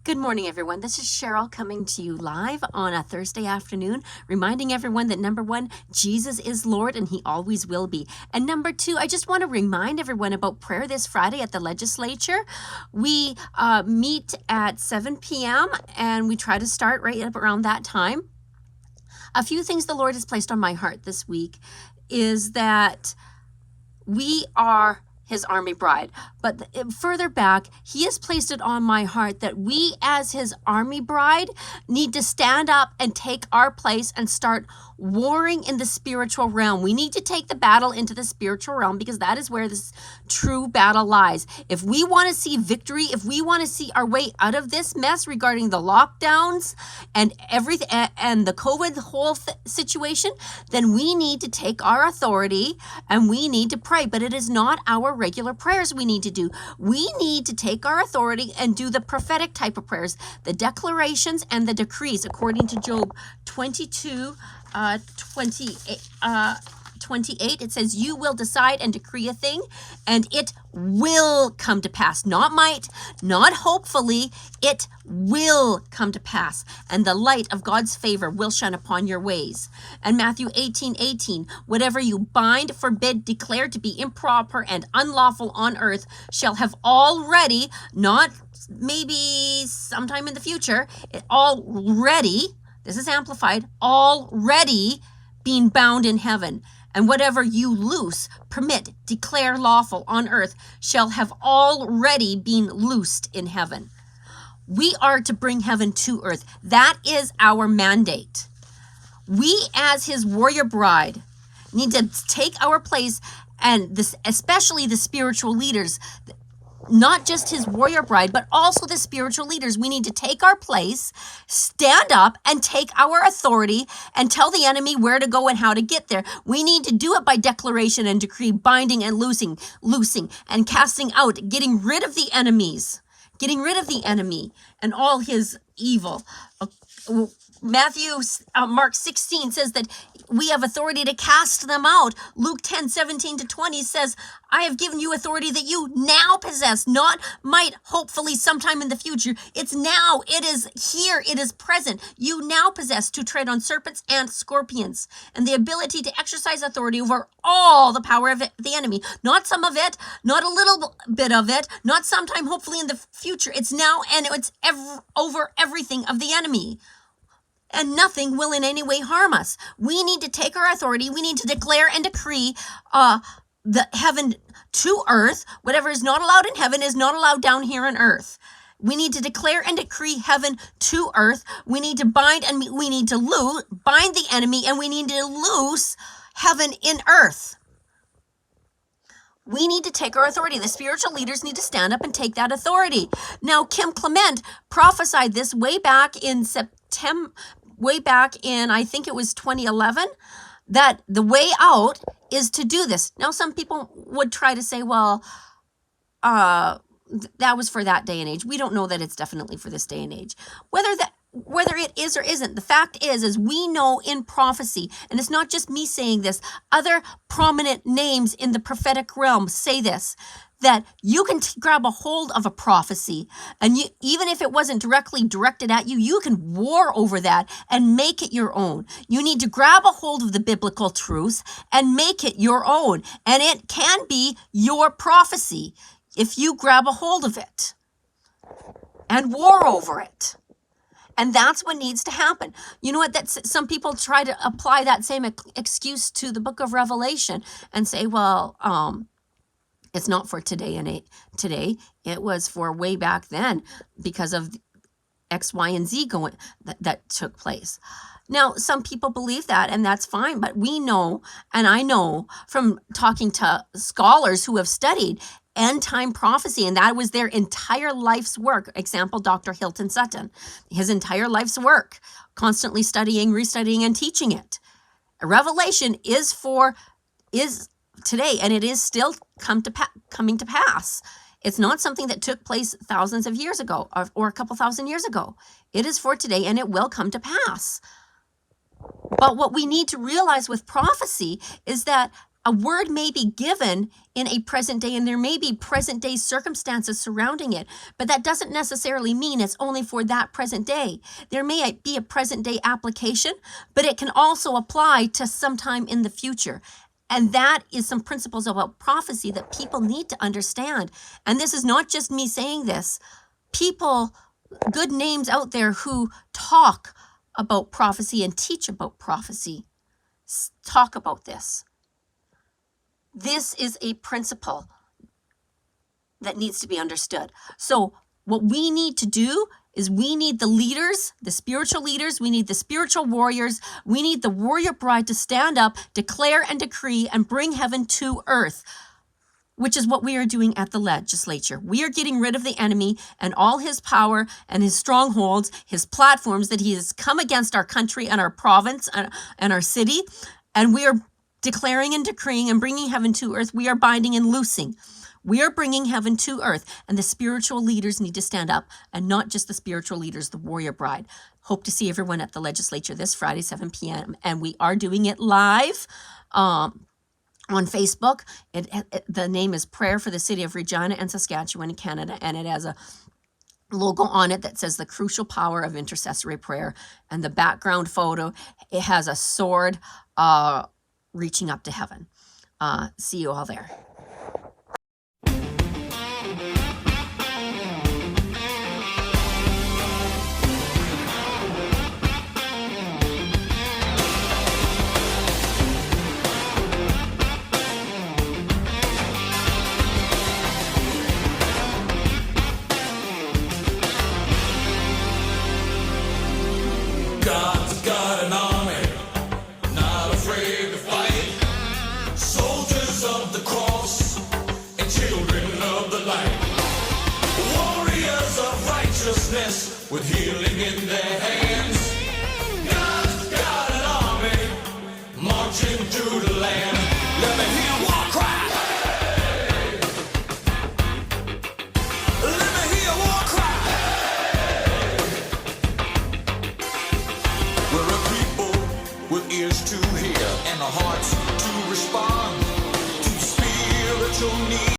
Good morning, everyone. This is Cheryl coming to you live on a Thursday afternoon, reminding everyone that number one, Jesus is Lord and he always will be. And number two, I just want to remind everyone about prayer this Friday at the Legislature. We meet at 7 p.m. and we try to start right up around that time. A few things the Lord has placed on my heart this week is that we are his army bride. But further back, he has placed it on my heart that we as his army bride need to stand up and take our place and start warring in the spiritual realm. We need to take the battle into the spiritual realm because that is where this true battle lies. If we want to see victory, if we want to see our way out of this mess regarding the lockdowns and everything and the COVID whole situation, then we need to take our authority and we need to pray. But it is not our regular prayers we need to do. We need to take our authority and do the prophetic type of prayers, the declarations and the decrees, according to Job 28, it says, you will decide and decree a thing, and it will come to pass. Not might, not hopefully, it will come to pass. And the light of God's favor will shine upon your ways. And Matthew 18:18, whatever you bind, forbid, declare to be improper and unlawful on earth shall have already, not maybe sometime in the future, already, this is amplified, already being bound in heaven. And whatever you loose, permit, declare lawful on earth shall have already been loosed in heaven. We are to bring heaven to earth. That is our mandate. We as his warrior bride need to take our place, and this, especially the spiritual leaders, not just his warrior bride, but also the spiritual leaders. We need to take our place, stand up and take our authority and tell the enemy where to go and how to get there. We need to do it by declaration and decree, binding and loosing and casting out, getting rid of the enemies, getting rid of the enemy and all his evil. Mark 16 says that we have authority to cast them out. Luke 10:17-20 says, I have given you authority that you now possess, not might, hopefully sometime in the future. It's now, it is here, it is present. You now possess to tread on serpents and scorpions and the ability to exercise authority over all the power of the enemy. Not some of it, not a little bit of it, not sometime hopefully in the future. It's now and it's over everything of the enemy. And nothing will in any way harm us. We need to take our authority. We need to declare and decree the heaven to earth. Whatever is not allowed in heaven is not allowed down here on earth. We need to declare and decree heaven to earth. We need to bind and we need to bind the enemy, and we need to loose heaven in earth. We need to take our authority. The spiritual leaders need to stand up and take that authority. Now, Kim Clement prophesied this way back in I think it was 2011, that the way out is to do this. Now, some people would try to say, well, that was for that day and age. We don't know that it's definitely for this day and age. Whether it is or isn't, the fact is we know in prophecy, and it's not just me saying this, other prominent names in the prophetic realm say this, that you can grab a hold of a prophecy, and even if it wasn't directly directed at you, you can war over that and make it your own. You need to grab a hold of the biblical truth and make it your own, and it can be your prophecy if you grab a hold of it and war over it. And that's what needs to happen. You know what? Some people try to apply that same excuse to the book of Revelation and say, well, it's not for today. It was for way back then because of X, Y, and Z that took place. Now, some people believe that, and that's fine. But we know, and I know from talking to scholars who have studied end time prophecy, and that was their entire life's work. Example, Dr. Hilton Sutton, his entire life's work, constantly studying, restudying, and teaching it. Revelation is today, and it is still coming to pass. It's not something that took place thousands of years ago or a couple thousand years ago. It is for today, and it will come to pass. But what we need to realize with prophecy is that a word may be given in a present day, and there may be present day circumstances surrounding it, but that doesn't necessarily mean it's only for that present day. There may be a present day application, but it can also apply to sometime in the future. And that is some principles about prophecy that people need to understand. And this is not just me saying this. People, good names out there who talk about prophecy and teach about prophecy, talk about this. This is a principle that needs to be understood. So what we need to do is we need the leaders, the spiritual leaders, we need the spiritual warriors, we need the warrior bride to stand up, declare and decree, and bring heaven to earth, which is what we are doing at the legislature. We are getting rid of the enemy and all his power and his strongholds, his platforms that he has come against our country and our province and our city, and we are declaring and decreeing and bringing heaven to earth. We are binding and loosing. We are bringing heaven to earth, and the spiritual leaders need to stand up, and not just the spiritual leaders, the warrior bride. Hope to see everyone at the legislature this Friday, 7 p.m., and we are doing it live on Facebook. The name is Prayer for the City of Regina and Saskatchewan, Canada, and it has a logo on it that says the crucial power of intercessory prayer, and the background photo, it has a sword reaching up to heaven. See you all there. God's got an army, not afraid to fight. Soldiers of the cross and children of the light. Warriors of righteousness with healing in their hands. God's got an army marching through the land. Let me hear a war cry. Hey! Let me hear a war cry. We're a people with ears to hear and hearts to respond to spiritual needs.